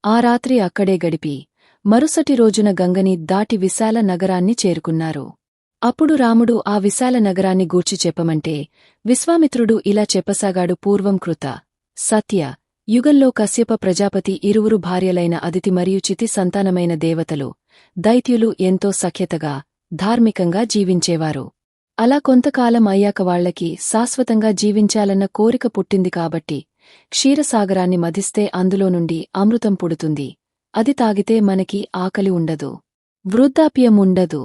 ఆ రాత్రి అక్కడే గడిపి మరుసటి రోజున గంగని దాటి విశాల నగరాన్ని చేరుకున్నారు. అప్పుడు రాముడు ఆ విశాల నగరాన్ని గూర్చి చెప్పమంటే విశ్వామిత్రుడు ఇలా చెప్పసాగాడు. పూర్వం కృత సత్య యుగంలో కశ్యప ప్రజాపతి ఇరువురు భార్యలైన అదితి మరియు చితి సంతానమైన దేవతలు దైత్యులు ఎంతో సఖ్యతగా ధార్మికంగా జీవించేవారు. అలా కొంతకాలం అయ్యాక వాళ్లకి శాశ్వతంగా జీవించాలన్న కోరిక పుట్టింది. కాబట్టి క్షీరసాగరాన్ని మధిస్తే అందులో నుండి అమృతం పుడుతుంది. అది తాగితే మనకి ఆకలి ఉండదు, వృద్ధాప్యముండదు.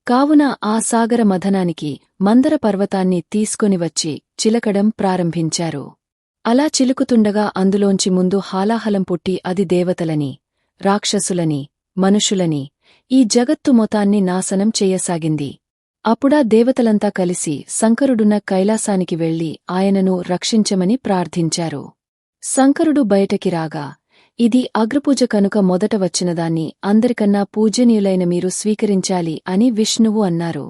కావున ఆ సాగర మథనానికి మందర పర్వతాన్ని తీసుకొనివచ్చి చిలకడం ప్రారంభించారు. అలా చిలుకుతుండగా అందులోంచి ముందు హాలాహలం పుట్టి అది దేవతలని, రాక్షసులని, మనుషులని, ఈ జగత్తు మొత్తాన్ని నాశనం చెయ్యసాగింది. అప్పుడా దేవతలంతా కలిసి శంకరుడున్న కైలాసానికి వెళ్లి ఆయనను రక్షించమని ప్రార్థించారు. శంకరుడు బయటకి రాగా, ఇది అగ్రపూజ కనుక మొదట వచ్చినదాన్ని అందరికన్నా పూజనీయులైన మీరు స్వీకరించాలి అని విష్ణువు అన్నారు.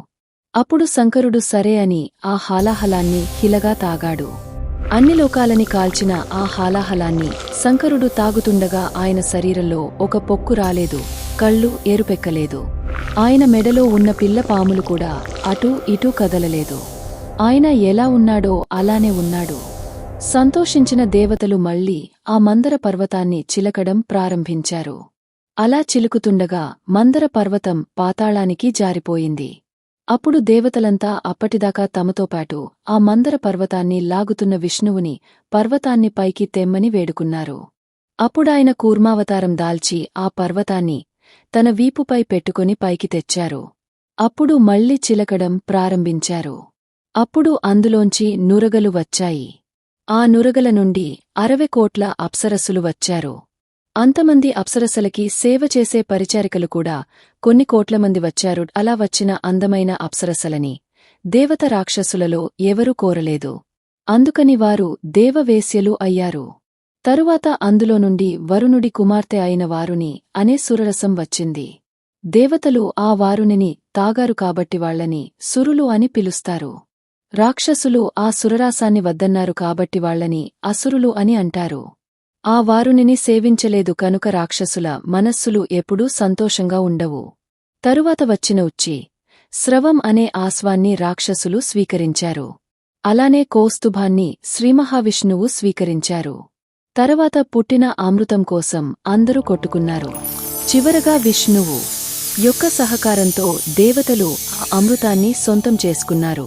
అప్పుడు శంకరుడు సరే అని ఆ హాలాహలాన్ని హిలగా తాగాడు. అన్ని లోకాలని కాల్చిన ఆ హాలాహలాన్ని శంకరుడు తాగుతుండగా ఆయన శరీరంలో ఒక పొక్కు రాలేదు, కళ్ళు ఎరుపెక్కలేదు. ఆయన మెడలో ఉన్న పిల్ల పాములు కూడా అటూ ఇటూ కదలలేదు. ఆయన ఎలా ఉన్నాడో అలానే ఉన్నాడు. సంతోషించిన దేవతలు మళ్లీ ఆ మందర పర్వతాన్ని చిలకడం ప్రారంభించారు. అలా చిలుకుతుండగా మందర పర్వతం పాతాళానికి జారిపోయింది. అప్పుడు దేవతలంతా అప్పటిదాకా తమతోపాటు ఆ మందర పర్వతాన్ని లాగుతున్న విష్ణువుని పర్వతాన్ని పైకి తెమ్మని వేడుకున్నారు. అప్పుడాయన కూర్మావతారం దాల్చి ఆ పర్వతాన్ని తన వీపుపై పెట్టుకుని పైకి తెచ్చారు. అప్పుడు మళ్లీ చిలకడం ప్రారంభించారు. అప్పుడు అందులోంచి నురగలు వచ్చాయి. ఆ నురగల నుండి 60 కోట్ల అప్సరస్సులు వచ్చారు. అంతమంది అప్సరసలకి సేవ చేసే పరిచారికలు కూడా కొన్ని కోట్లమంది వచ్చారు. అలా వచ్చిన అందమైన అప్సరసలని దేవత రాక్షసులలో ఎవరూ కోరలేదు. అందుకని వారు దేవవేశ్యలు అయ్యారు. తరువాత అందులో నుండి వరుణుడి కుమార్తె అయిన వారుని అనే సురరసం వచ్చింది. దేవతలు ఆ వారునిని తాగారు కాబట్టి వాళ్లని సురులు అని పిలుస్తారు. రాక్షసులు ఆ సురరాసాన్ని వద్దన్నారు కాబట్టి వాళ్లని అసురులు అని అంటారు. ఆ వారునిని సేవించలేదు కనుక రాక్షసుల మనస్సులు ఎప్పుడూ సంతోషంగా ఉండవు. తరువాత వచ్చిన ఉచ్చి, స్రవం అనే ఆశ్వాన్ని రాక్షసులు స్వీకరించారు. అలానే కౌస్తుభాన్ని శ్రీమహావిష్ణువు స్వీకరించారు. తరువాత పుట్టిన అమృతం కోసం అందరూ కొట్టుకున్నారు. చివరగా విష్ణువు యొక్క సహకారంతో దేవతలు ఆ అమృతాన్ని సొంతం చేసుకున్నారు.